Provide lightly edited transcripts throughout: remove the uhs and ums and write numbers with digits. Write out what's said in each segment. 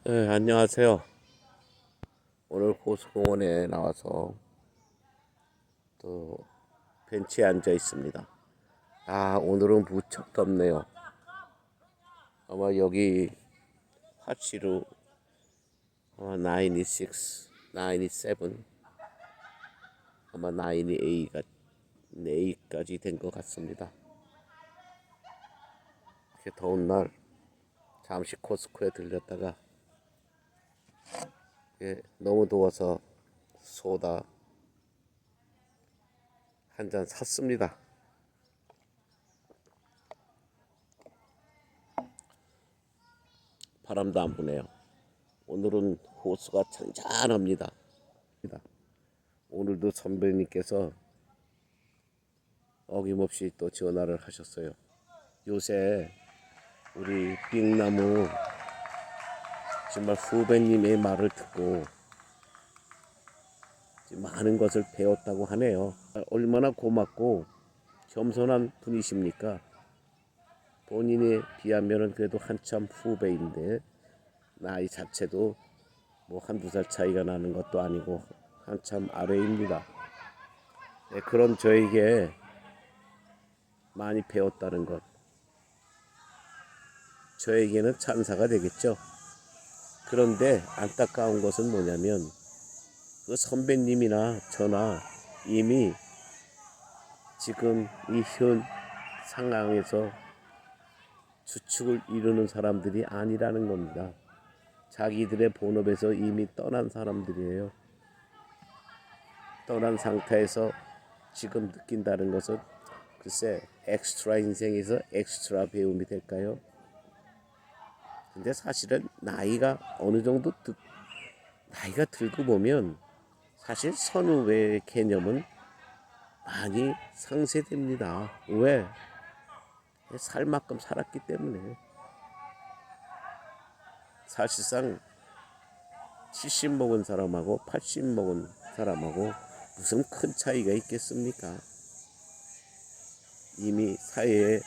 네, 안녕하세요. 오늘 호수공원에 나와서 또 벤치에 앉아 있습니다. 오늘은 무척 덥네요. 아마 여기 화치루 96, 97, 아마 98까지 된 것 같습니다. 이렇게 더운 날 잠시 코스코에 들렸다가 너무 더워서 소다 한 잔 샀습니다. 바람도 안 부네요. 오늘은 호수가 잔잔합니다. 오늘도 선배님께서 어김없이 또 전화를 하셨어요. 요새 우리 빙나무 정말 후배님의 말을 듣고 많은 것을 배웠다고 하네요. 얼마나 고맙고 겸손한 분이십니까? 본인에 비하면 그래도 한참 후배인데 나이 자체도 뭐 한두 살 차이가 나는 것도 아니고 한참 아래입니다. 그런 저에게 많이 배웠다는 것, 저에게는 찬사가 되겠죠. 그런데 안타까운 것은 뭐냐면 그 선배님이나 저나 이미 지금 이 현 상황에서 주축을 이루는 사람들이 아니라는 겁니다. 자기들의 본업에서 이미 떠난 사람들이에요. 떠난 상태에서 지금 느낀다는 것은 글쎄 엑스트라 인생에서 엑스트라 배움이 될까요? 근데 사실은 나이가 어느 정도 나이가 들고 보면 사실 선후배의 개념은 많이 상쇄됩니다. 왜? 살 만큼 살았기 때문에. 사실상 70 먹은 사람하고 80 먹은 사람하고 무슨 큰 차이가 있겠습니까? 이미 사회의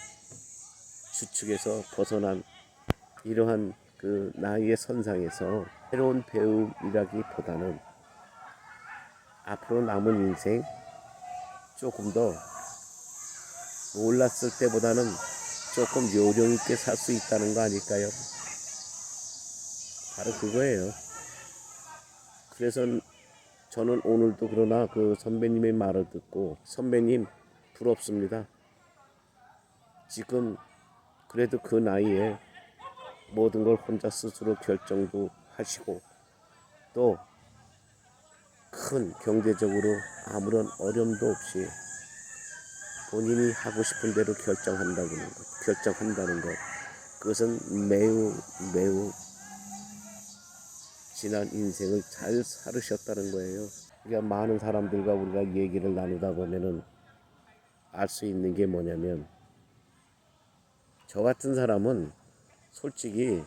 주축에서 벗어난 이러한 그 나이의 선상에서 새로운 배움이라기보다는 앞으로 남은 인생 조금 더 몰랐을 때보다는 조금 요령 있게 살 수 있다는 거 아닐까요? 바로 그거예요. 그래서 저는 오늘도 그러나 그 선배님의 말을 듣고 선배님 부럽습니다. 지금 그래도 그 나이에 모든 걸 혼자 스스로 결정도 하시고 또 큰 경제적으로 아무런 어려움도 없이 본인이 하고 싶은 대로 결정한다는 것, 그것은 매우 매우 지난 인생을 잘 살으셨다는 거예요. 그러니까 많은 사람들과 우리가 얘기를 나누다 보면은 알 수 있는 게 뭐냐면 저 같은 사람은 솔직히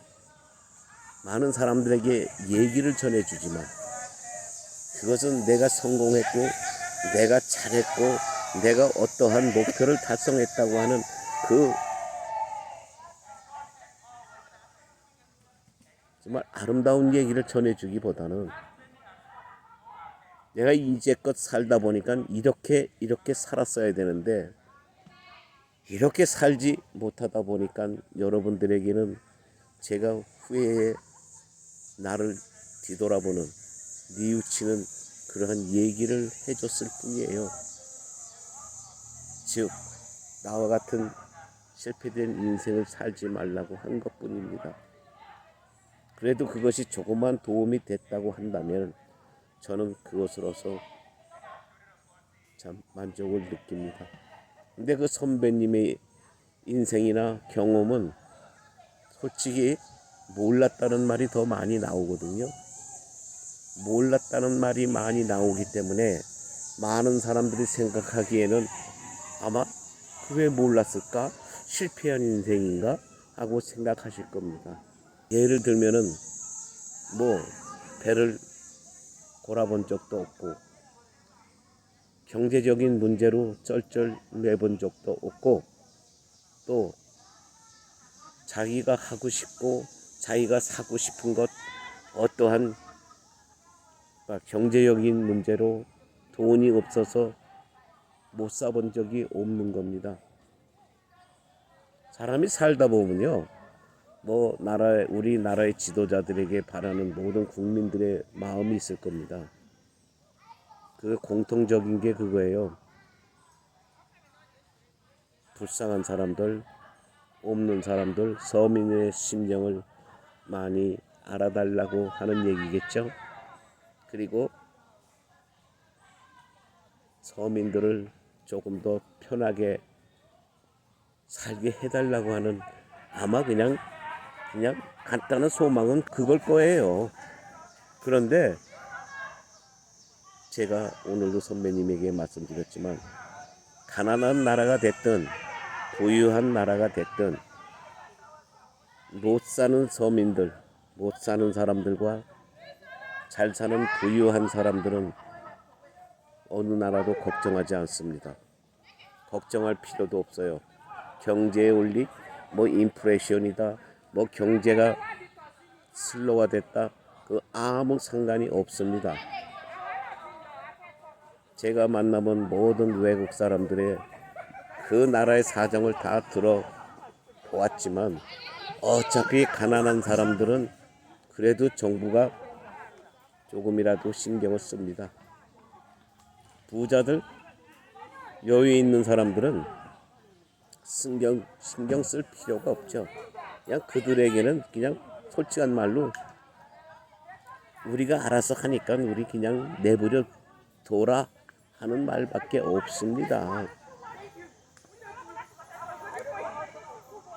많은 사람들에게 얘기를 전해주지만 그것은 내가 성공했고 내가 잘했고 내가 어떠한 목표를 달성했다고 하는 그 정말 아름다운 얘기를 전해주기보다는 내가 이제껏 살다 보니까 이렇게 살았어야 되는데 이렇게 살지 못하다 보니까 여러분들에게는 제가 후회에 나를 뒤돌아보는 뉘우치는 그러한 얘기를 해줬을 뿐이에요. 즉 나와 같은 실패된 인생을 살지 말라고 한 것뿐입니다. 그래도 그것이 조금만 도움이 됐다고 한다면 저는 그것으로서 참 만족을 느낍니다. 근데 그 선배님의 인생이나 경험은 솔직히 몰랐다는 말이 더 많이 나오거든요. 몰랐다는 말이 많이 나오기 때문에 많은 사람들이 생각하기에는 아마 왜 몰랐을까? 실패한 인생인가? 하고 생각하실 겁니다. 예를 들면은 뭐 배를 골아본 적도 없고 경제적인 문제로 쩔쩔 매본 적도 없고 또 자기가 하고 싶고 자기가 사고 싶은 것 어떠한 경제적인 문제로 돈이 없어서 못 사본 적이 없는 겁니다. 사람이 살다 보면요, 우리나라의 지도자들에게 바라는 모든 국민들의 마음이 있을 겁니다. 그 공통적인 게 그거예요. 불쌍한 사람들, 없는 사람들, 서민의 심정을 많이 알아달라고 하는 얘기겠죠. 그리고 서민들을 조금 더 편하게 살게 해달라고 하는, 아마 그냥 간단한 소망은 그걸 거예요. 그런데 제가 오늘도 선배님에게 말씀드렸지만, 가난한 나라가 됐든 부유한 나라가 됐든 못 사는 서민들, 못 사는 사람들과 잘 사는 부유한 사람들은 어느 나라도 걱정하지 않습니다. 걱정할 필요도 없어요. 경제의 원리, 인플레이션이다, 경제가 슬로우화됐다, 그 아무 상관이 없습니다. 제가 만나본 모든 외국 사람들의 그 나라의 사정을 다 들어보았지만, 어차피 가난한 사람들은 그래도 정부가 조금이라도 신경을 씁니다. 부자들, 여유 있는 사람들은 신경 쓸 필요가 없죠. 그냥 그들에게는 그냥 솔직한 말로 우리가 알아서 하니까 우리 그냥 내버려 둬라 하는 말밖에 없습니다.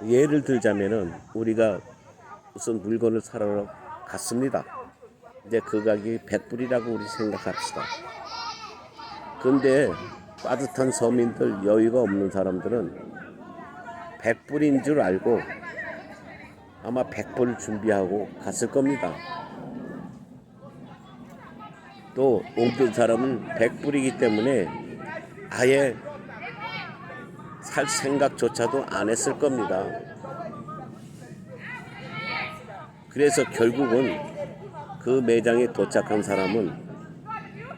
예를 들자면은 우리가 무슨 물건을 사러 갔습니다. 이제 그 가격이 100불이라고 우리 생각합시다. 근데 빠듯한 서민들, 여유가 없는 사람들은 100불인 줄 알고 아마 100불을 준비하고 갔을 겁니다. 또 없는 사람은 100불이기 때문에 아예 살 생각조차도 안 했을 겁니다. 그래서 결국은 그 매장에 도착한 사람은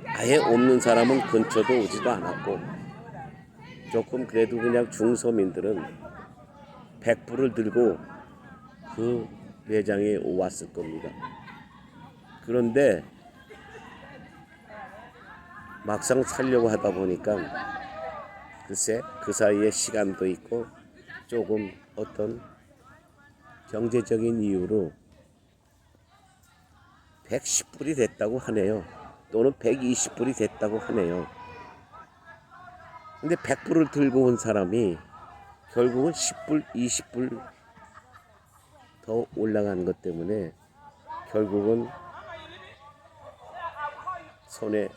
아예 없는 사람은 근처도 오지도 않았고, 조금 그래도 그냥 중서민들은 100불을 들고 그 매장에 왔을 겁니다. 그런데 막상 살려고 하다 보니까 글쎄 그 사이에 시간도 있고 조금 어떤 경제적인 이유로 110불이 됐다고 하네요. 또는 120불이 됐다고 하네요. 근데 100불을 들고 온 사람이 결국은 10불, 20불 더 올라간 것 때문에 결국은 손에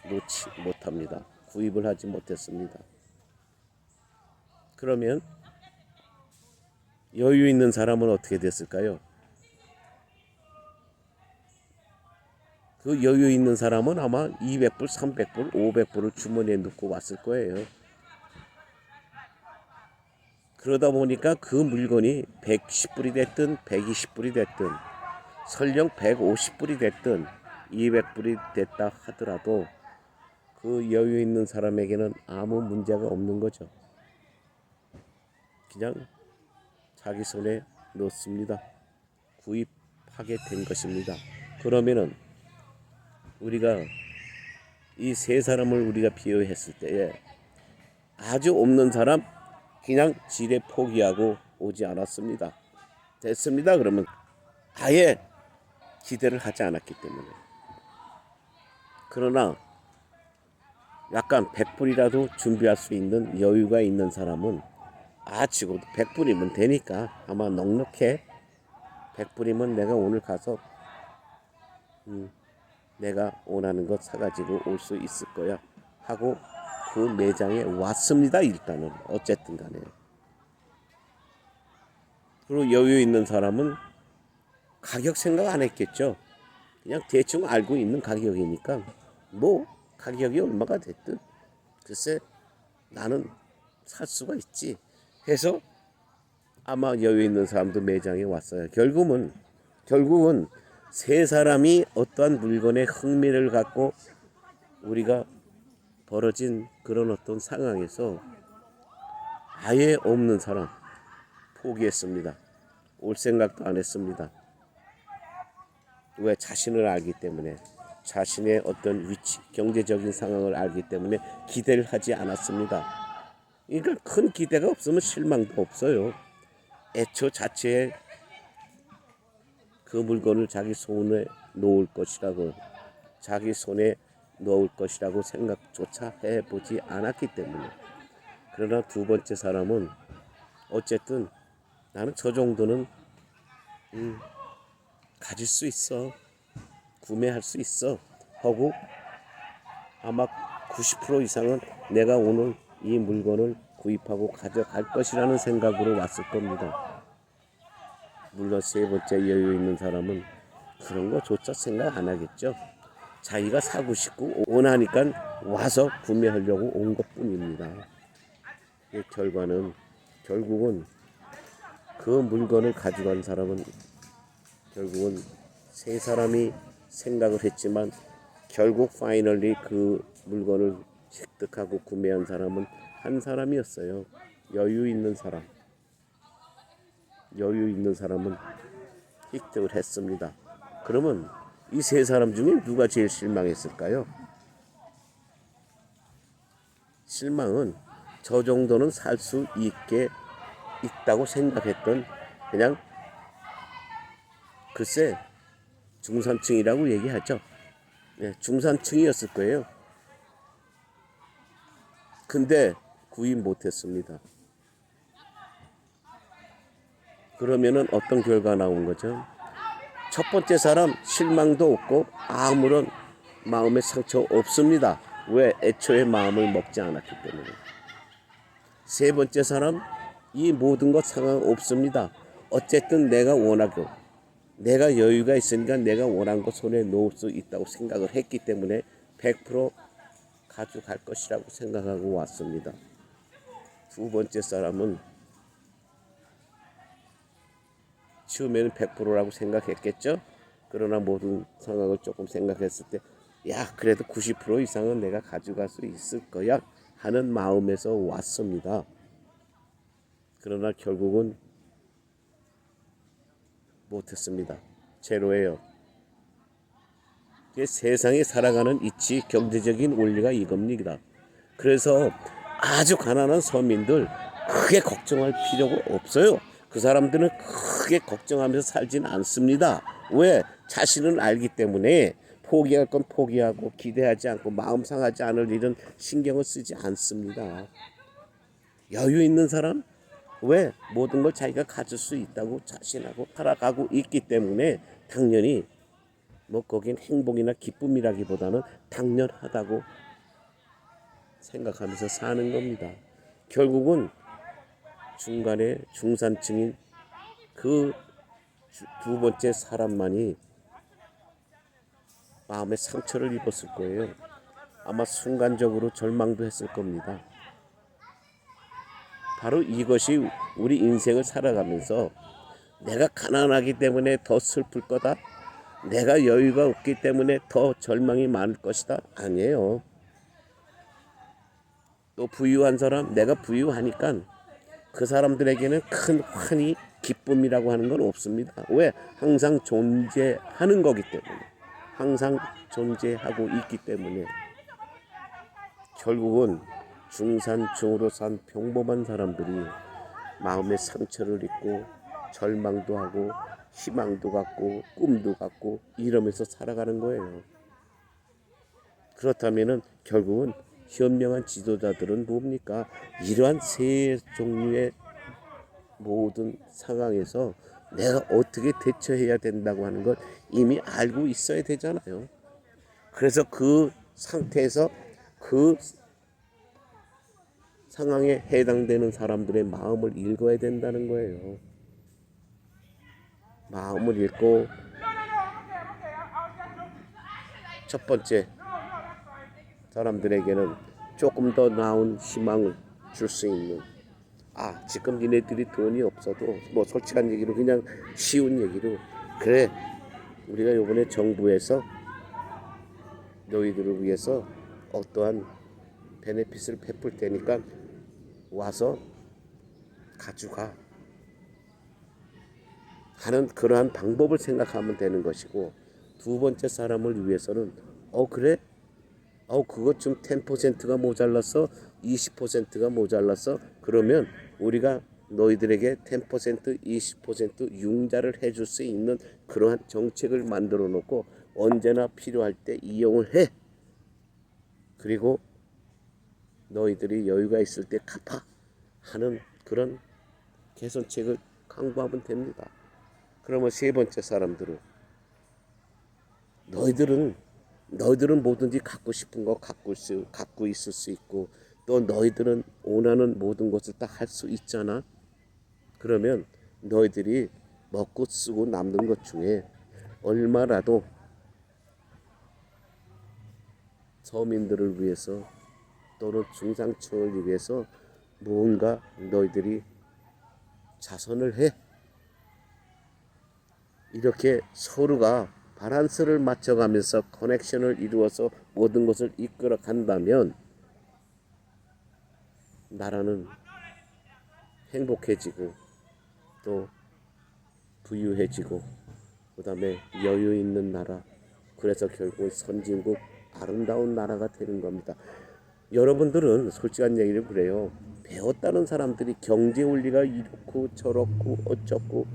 놓지 못합니다. 구입을 하지 못했습니다. 그러면 여유 있는 사람은 어떻게 됐을까요? 그 여유 있는 사람은 아마 200불, 300불, 500불을 주머니에 넣고 왔을 거예요. 그러다 보니까 그 물건이 110불이 됐든 120불이 됐든 설령 150불이 됐든 200불이 됐다 하더라도 그 여유 있는 사람에게는 아무 문제가 없는 거죠. 그냥 자기 손에 넣습니다. 구입하게 된 것입니다. 그러면은 우리가 이 세 사람을 우리가 비교했을 때에 아주 없는 사람 그냥 지레 포기하고 오지 않았습니다. 됐습니다. 그러면 아예 기대를 하지 않았기 때문에. 그러나 약간 100불이라도 준비할 수 있는 여유가 있는 사람은 지금도 100불이면 되니까 아마 넉넉해. 100불이면 내가 오늘 가서 내가 원하는 것 사가지고 올 수 있을 거야 하고 그 매장에 왔습니다. 일단은 어쨌든 간에. 그리고 여유 있는 사람은 가격 생각 안 했겠죠. 그냥 대충 알고 있는 가격이니까 가격이 얼마가 됐든 글쎄 나는 살 수가 있지 해서 아마 여유 있는 사람도 매장에 왔어요. 결국은 세 사람이 어떠한 물건에 흥미를 갖고 우리가 벌어진 그런 어떤 상황에서 아예 없는 사람 포기했습니다. 올 생각도 안 했습니다. 왜? 자신을 알기 때문에, 자신의 어떤 위치, 경제적인 상황을 알기 때문에 기대를 하지 않았습니다. 그러니까 큰 기대가 없으면 실망도 없어요. 애초 자체에 그 물건을 자기 손에 놓을 것이라고, 자기 손에 넣을 것이라고 생각조차 해보지 않았기 때문에. 그러나 두 번째 사람은 어쨌든 나는 저 정도는 가질 수 있어, 구매할 수 있어 하고 아마 90% 이상은 내가 오늘 이 물건을 구입하고 가져갈 것이라는 생각으로 왔을 겁니다. 물론 세 번째 여유 있는 사람은 그런 거조차 생각 안 하겠죠. 자기가 사고 싶고 원하니까 와서 구매하려고 온 것뿐입니다. 결국은 그 물건을 가져간 사람은 결국은 세 사람이 생각을 했지만 결국 파이널리 그 물건을 획득하고 구매한 사람은 한 사람이었어요. 여유 있는 사람은 획득을 했습니다. 그러면 이 세 사람 중에 누가 제일 실망했을까요? 실망은 저 정도는 살 수 있다고 생각했던, 그냥 글쎄 중산층이라고 얘기하죠. 네, 중산층이었을 거예요. 근데 구입 못했습니다. 그러면은 어떤 결과 나온 거죠? 첫 번째 사람 실망도 없고 아무런 마음의 상처 없습니다. 왜? 애초에 마음을 먹지 않았기 때문에. 세 번째 사람 이 모든 것 상관 없습니다. 어쨌든 내가 원하고 내가 여유가 있으니까 내가 원한 거 손에 놓을 수 있다고 생각을 했기 때문에 100% 가져갈 것이라고 생각하고 왔습니다. 두 번째 사람은 처음에는 100%라고 생각했겠죠. 그러나 모든 상황을 조금 생각했을 때 그래도 90% 이상은 내가 가져갈 수 있을 거야 하는 마음에서 왔습니다. 그러나 결국은 못했습니다. 제로예요. 세상에 살아가는 이치, 경제적인 원리가 이겁니다. 그래서 아주 가난한 서민들 크게 걱정할 필요가 없어요. 그 사람들은 크게 걱정하면서 살지는 않습니다. 왜? 자신을 알기 때문에 포기할 건 포기하고 기대하지 않고 마음 상하지 않을 일은 신경을 쓰지 않습니다. 여유 있는 사람? 왜? 모든 걸 자기가 가질 수 있다고 자신하고 살아가고 있기 때문에 당연히 거긴 행복이나 기쁨이라기보다는 당연하다고 생각하면서 사는 겁니다. 결국은 중간에 중산층인 그 두 번째 사람만이 마음에 상처를 입었을 거예요. 아마 순간적으로 절망도 했을 겁니다. 바로 이것이 우리 인생을 살아가면서 내가 가난하기 때문에 더 슬플 거다, 내가 여유가 없기 때문에 더 절망이 많을 것이다, 아니에요. 또 부유한 사람, 내가 부유하니까 그 사람들에게는 큰 환희, 기쁨이라고 하는 건 없습니다. 왜? 항상 존재하는 거기 때문에, 항상 존재하고 있기 때문에. 결국은 중산층으로 산 평범한 사람들이 마음의 상처를 입고 절망도 하고 희망도 갖고 꿈도 갖고 이러면서 살아가는 거예요. 그렇다면은 결국은 현명한 지도자들은 뭡니까? 이러한 세 종류의 모든 상황에서 내가 어떻게 대처해야 된다고 하는 걸 이미 알고 있어야 되잖아요. 그래서 그 상태에서 그 상황에 해당되는 사람들의 마음을 읽어야 된다는 거예요. 마음을 읽고 첫 번째 사람들에게는 조금 더 나은 희망을 줄 수 있는, 지금 니네들이 돈이 없어도 솔직한 얘기로 그냥 쉬운 얘기로, 그래 우리가 이번에 정부에서 너희들을 위해서 어떠한 베네핏을 베풀 테니까 와서 가져가 하는 그러한 방법을 생각하면 되는 것이고, 두 번째 사람을 위해서는 그래? 그것 좀 10%가 모자랐어? 20%가 모자랐어? 그러면 우리가 너희들에게 10%, 20% 융자를 해줄 수 있는 그러한 정책을 만들어 놓고 언제나 필요할 때 이용을 해. 그리고 너희들이 여유가 있을 때 갚아 하는 그런 개선책을 강구하면 됩니다. 그러면 세 번째 사람들은 너희들은 뭐든지 갖고 싶은 거 갖고 있을 수 있고, 또 너희들은 원하는 모든 것을 다 할 수 있잖아. 그러면 너희들이 먹고 쓰고 남는 것 중에 얼마라도 서민들을 위해서 또는 중상층을 위해서 무언가 너희들이 자선을 해. 이렇게 서로가 바란스를 맞춰가면서 커넥션을 이루어서 모든 것을 이끌어 간다면 나라는 행복해지고 또 부유해지고 그 다음에 여유 있는 나라, 그래서 결국 선진국 아름다운 나라가 되는 겁니다. 여러분들은 솔직한 얘기를 그래요. 배웠다는 사람들이 경제 원리가 이렇고 저렇고 어쩌고,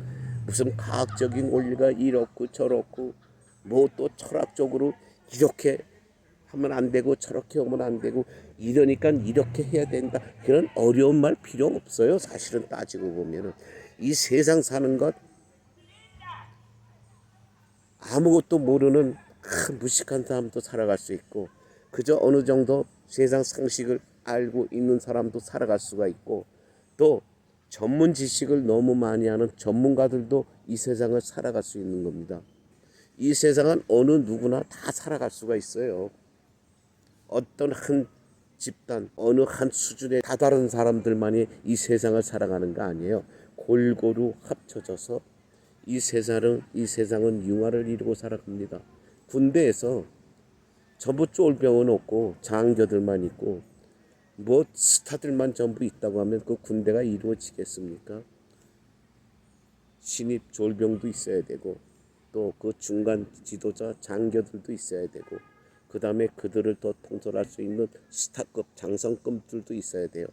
무슨 과학적인 원리가 이렇고 저렇고, 뭐 또 철학적으로 이렇게 하면 안 되고 저렇게 하면 안 되고 이러니까 이렇게 해야 된다, 그런 어려운 말 필요 없어요. 사실은 따지고 보면은 이 세상 사는 것 아무것도 모르는 무식한 사람도 살아갈 수 있고, 그저 어느 정도 세상 상식을 알고 있는 사람도 살아갈 수가 있고, 또 전문 지식을 너무 많이 하는 전문가들도 이 세상을 살아갈 수 있는 겁니다. 이 세상은 어느 누구나 다 살아갈 수가 있어요. 어떤 한 집단, 어느 한 수준에 다다른 사람들만이 이 세상을 살아가는 거 아니에요. 골고루 합쳐져서 이 세상은 융화를 이루고 살아갑니다. 군대에서 전부 쫄병은 없고 장교들만 있고 뭐 스타들만 전부 있다고 하면 그 군대가 이루어지겠습니까? 신입 졸병도 있어야 되고 또 그 중간 지도자 장교들도 있어야 되고, 그 다음에 그들을 더 통솔할 수 있는 스타급 장성급들도 있어야 돼요.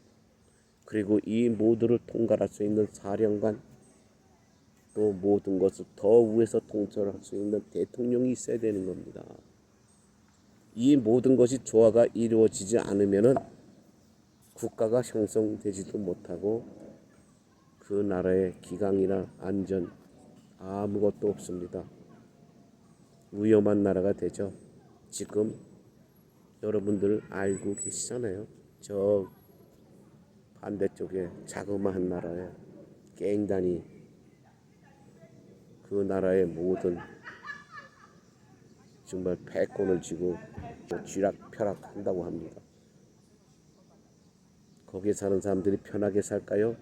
그리고 이 모두를 통갈할 수 있는 사령관, 또 모든 것을 더 위에서 통솔할 수 있는 대통령이 있어야 되는 겁니다. 이 모든 것이 조화가 이루어지지 않으면은 국가가 형성되지도 못하고 그 나라의 기강이나 안전 아무것도 없습니다. 위험한 나라가 되죠. 지금 여러분들 알고 계시잖아요. 저 반대쪽에 자그마한 나라에 갱단이 그 나라의 모든 정말 패권을 쥐고 쥐락펴락 한다고 합니다. 거기에 사는 사람들이 편하게 살까요?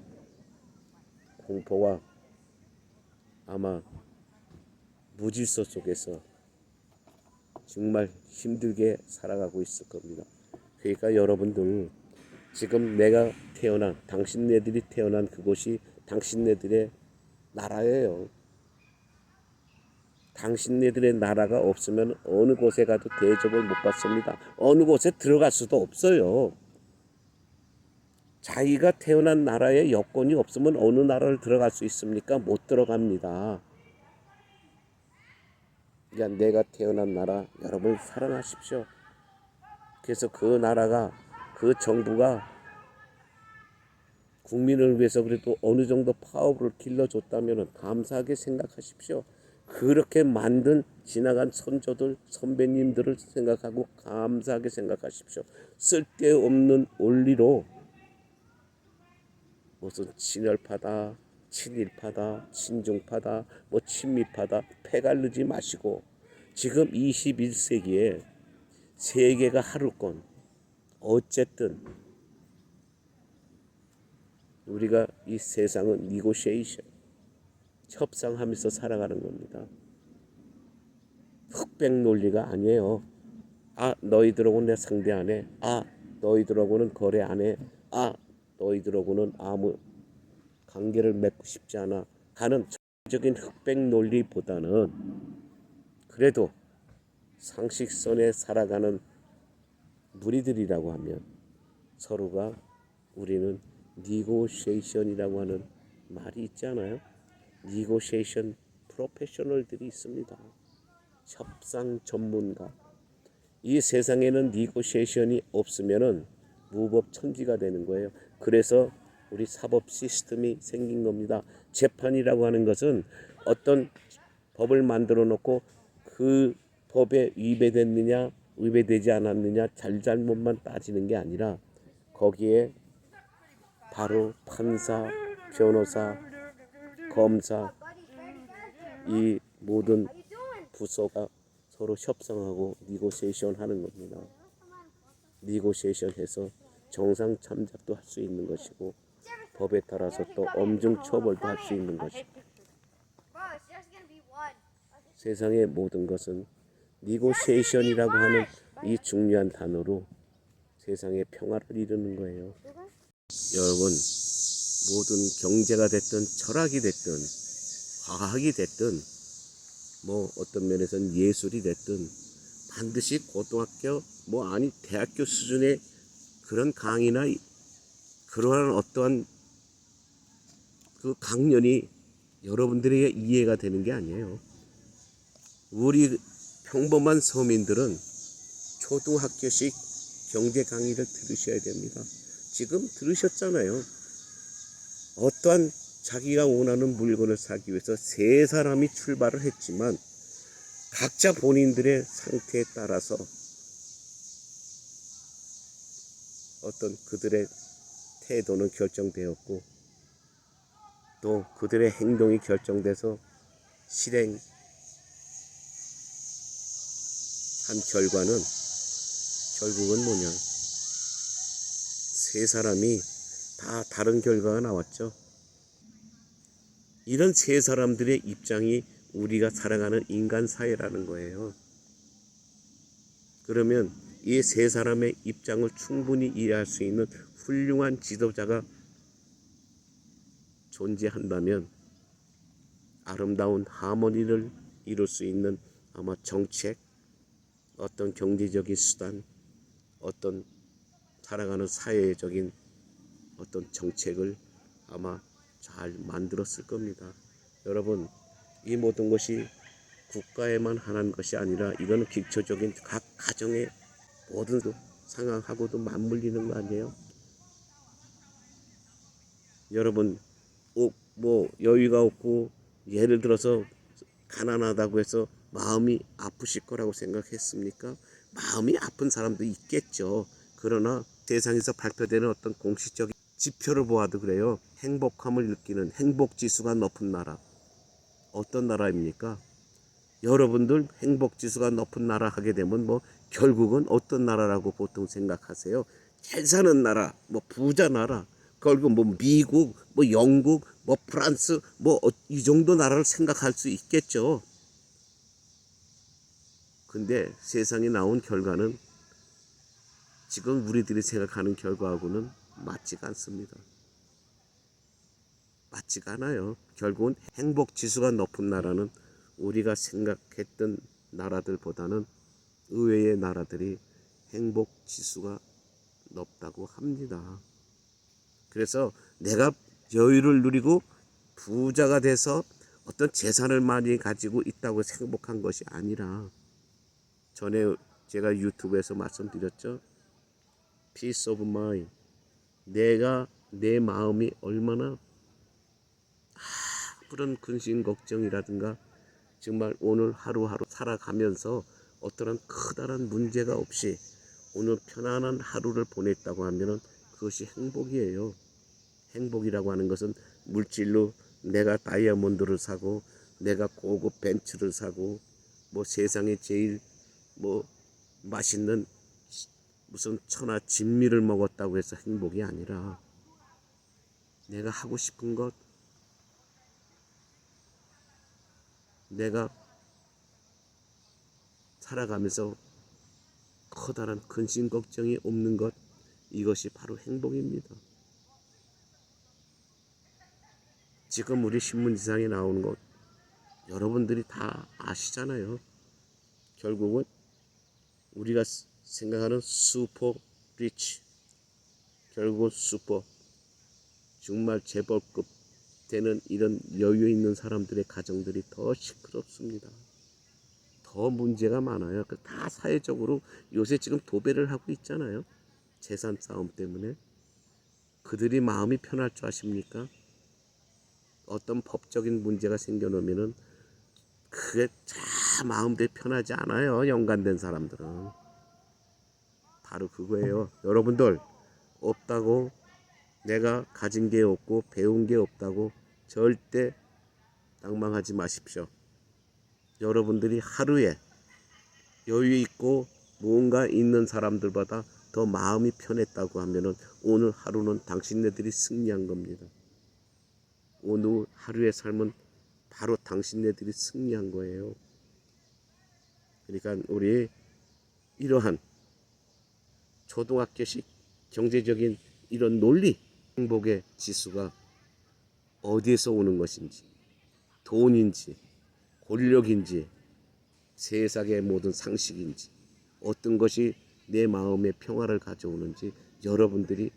공포와 아마 무질서 속에서 정말 힘들게 살아가고 있을 겁니다. 그러니까 여러분들, 지금 내가 태어난, 당신네들이 태어난 그곳이 당신네들의 나라예요. 당신네들의 나라가 없으면 어느 곳에 가도 대접을 못 받습니다. 어느 곳에 들어갈 수도 없어요. 자기가 태어난 나라에 여건이 없으면 어느 나라를 들어갈 수 있습니까? 못 들어갑니다. 그러니까 내가 태어난 나라 여러분 사랑하십시오. 그래서 그 나라가, 그 정부가 국민을 위해서 그래도 어느 정도 파업을 길러줬다면 감사하게 생각하십시오. 그렇게 만든 지나간 선조들, 선배님들을 생각하고 감사하게 생각하십시오. 쓸데없는 원리로 무슨 친일파다, 친일파다, 친중파다, 뭐 친미파다 패갈르지 마시고, 지금 21세기에 세계가 하루권, 어쨌든 우리가 이 세상은 니고시에이션, 협상하면서 살아가는 겁니다. 흑백 논리가 아니에요. 너희들하고는 내 상대 안 해. 너희들하고는 거래 안 해. 너희들하고는 아무 관계를 맺고 싶지 않아 하는 적인 흑백 논리보다는 그래도 상식선에 살아가는 무리들이라고 하면 서로가 우리는 니고시에이션이라고 하는 말이 있잖아요. 니고시에이션 프로페셔널들이 있습니다. 협상 전문가. 이 세상에는 니고시에이션이 없으면은 무법천지가 되는 거예요. 그래서 우리 사법 시스템이 생긴 겁니다. 재판이라고 하는 것은 어떤 법을 만들어 놓고 그 법에 위배됐느냐 위배되지 않았느냐 잘잘못만 따지는 게 아니라 거기에 바로 판사, 변호사, 검사 이 모든 부서가 서로 협상하고 니고시에이션 하는 겁니다. 니고시에이션 해서 정상 참작도 할 수 있는 것이고 법에 따라서 또 엄중 처벌도 할 수 있는 것이고 세상의 모든 것은 니고시에이션이라고 하는 이 중요한 단어로 세상의 평화를 이루는 거예요. 여러분 모든 경제가 됐든 철학이 됐든 과학이 됐든 뭐 어떤 면에서는 예술이 됐든 반드시 고등학교 대학교 수준의 그런 강의나 그러한 어떠한 그 강연이 여러분들에게 이해가 되는 게 아니에요. 우리 평범한 서민들은 초등학교식 경제 강의를 들으셔야 됩니다. 지금 들으셨잖아요. 어떠한 자기가 원하는 물건을 사기 위해서 세 사람이 출발을 했지만 각자 본인들의 상태에 따라서 어떤 그들의 태도는 결정되었고 또 그들의 행동이 결정돼서 실행한 결과는 결국은 뭐냐? 세 사람이 다 다른 결과가 나왔죠. 이런 세 사람들의 입장이 우리가 살아가는 인간 사회라는 거예요. 그러면 이 세 사람의 입장을 충분히 이해할 수 있는 훌륭한 지도자가 존재한다면 아름다운 하모니를 이룰 수 있는 아마 정책, 어떤 경제적인 수단, 어떤 살아가는 사회적인 어떤 정책을 아마 잘 만들었을 겁니다. 여러분, 이 모든 것이 국가에만 한한 것이 아니라 이거는 기초적인 각 가정의 모든 상황하고도 맞물리는 거 아니에요? 여러분, 뭐 여유가 없고 예를 들어서 가난하다고 해서 마음이 아프실 거라고 생각했습니까? 마음이 아픈 사람도 있겠죠. 그러나 세상에서 발표되는 어떤 공식적인 지표를 보아도 그래요. 행복함을 느끼는 행복지수가 높은 나라. 어떤 나라입니까? 여러분들 행복지수가 높은 나라 하게 되면 뭐 결국은 어떤 나라라고 보통 생각하세요? 잘 사는 나라, 뭐 부자 나라, 결국 뭐 미국, 뭐 영국, 뭐 프랑스, 뭐 이 정도 나라를 생각할 수 있겠죠. 근데 세상에 나온 결과는 지금 우리들이 생각하는 결과하고는 맞지가 않습니다. 맞지가 않아요. 결국은 행복지수가 높은 나라는 우리가 생각했던 나라들보다는 의외의 나라들이 행복지수가 높다고 합니다. 그래서 내가 여유를 누리고 부자가 돼서 어떤 재산을 많이 가지고 있다고 행복한 것이 아니라 전에 제가 유튜브에서 말씀드렸죠. Peace of mind. 내 마음이 얼마나 그런 근심 걱정이라든가 정말 오늘 하루하루 살아가면서 어떠한 커다란 문제가 없이 오늘 편안한 하루를 보냈다고 하면 그것이 행복이에요. 행복이라고 하는 것은 물질로 내가 다이아몬드를 사고 내가 고급 벤츠를 사고 뭐 세상에 제일 뭐 맛있는 무슨 천하 진미를 먹었다고 해서 행복이 아니라 내가 하고 싶은 것, 내가 살아가면서 커다란 근심 걱정이 없는 것, 이것이 바로 행복입니다. 지금 우리 신문지상에 나오는 것 여러분들이 다 아시잖아요. 결국은 우리가 생각하는 슈퍼 리치, 결국은 슈퍼, 정말 재벌급 되는 이런 여유 있는 사람들의 가정들이 더 시끄럽습니다. 더 문제가 많아요. 다 사회적으로 요새 지금 도배를 하고 있잖아요. 재산 싸움 때문에. 그들이 마음이 편할 줄 아십니까? 어떤 법적인 문제가 생겨놓으면은 그게 참 마음대로 편하지 않아요. 연관된 사람들은. 바로 그거예요. 여러분들, 없다고, 내가 가진 게 없고 배운 게 없다고 절대 낭망하지 마십시오. 여러분들이 하루에 여유 있고 무언가 있는 사람들보다 더 마음이 편했다고 하면은 오늘 하루는 당신네들이 승리한 겁니다. 오늘 하루의 삶은 바로 당신네들이 승리한 거예요. 그러니까 우리 이러한 초등학교식 경제적인 이런 논리, 행복의 지수가 어디에서 오는 것인지, 돈인지, 권력인지, 세상의 모든 상식인지, 어떤 것이 내 마음의 평화를 가져오는지 여러분들이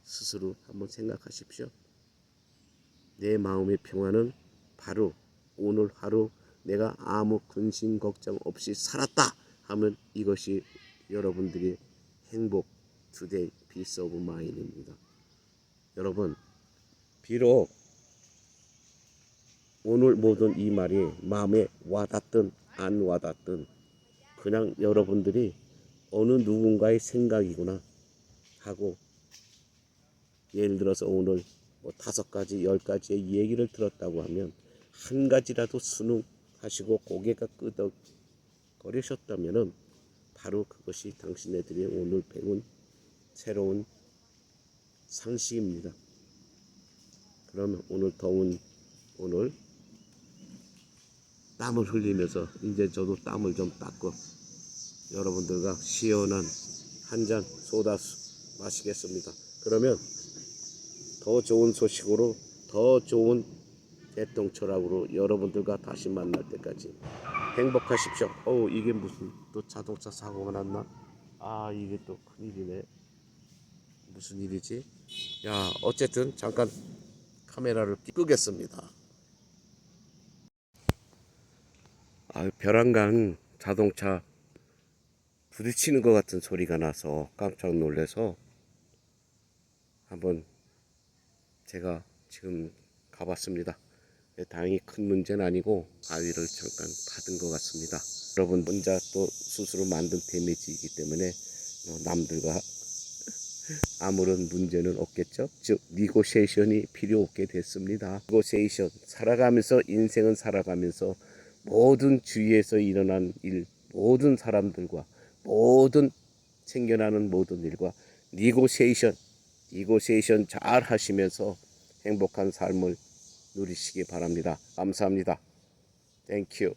스스로 한번 생각하십시오. 내 마음의 평화는 바로 오늘 하루 내가 아무 근심 걱정 없이 살았다 하면 이것이 여러분들이 행복 투데이 피스 오브 마인드입니다. 여러분, 비록 오늘 모든 이 말이 마음에 와닿든 안 와닿든 그냥 여러분들이 어느 누군가의 생각이구나 하고, 예를 들어서 오늘 뭐 5가지 10가지의 얘기를 들었다고 하면 한 가지라도 순응하시고 고개가 끄덕거리셨다면은 바로 그것이 당신네들이 오늘 배운 새로운 상식입니다. 그러면 오늘 더운 오늘 땀을 흘리면서 이제 저도 땀을 좀 닦고 여러분들과 시원한 한 잔 소다수 마시겠습니다. 그러면 더 좋은 소식으로 더 좋은 대통철학으로 여러분들과 다시 만날 때까지 행복하십시오. 이게 무슨 또 자동차 사고가 났나? 이게 또 큰일이네. 무슨 일이지? 어쨌든 잠깐 카메라를 끄겠습니다. 벼랑간 자동차 부딪히는 것 같은 소리가 나서 깜짝 놀라서 한번 제가 지금 가봤습니다. 다행히 큰 문제는 아니고 가위를 잠깐 받은 것 같습니다. 여러분 혼자 또 스스로 만든 데미지이기 때문에 남들과 아무런 문제는 없겠죠. 즉 니고시에이션이 필요 없게 됐습니다. 니고시에이션, 살아가면서 인생은 살아가면서 모든 주위에서 일어난 일, 모든 사람들과 모든 생겨나는 모든 일과 니고시에이션 잘 하시면서 행복한 삶을 누리시기 바랍니다. 감사합니다. 땡큐.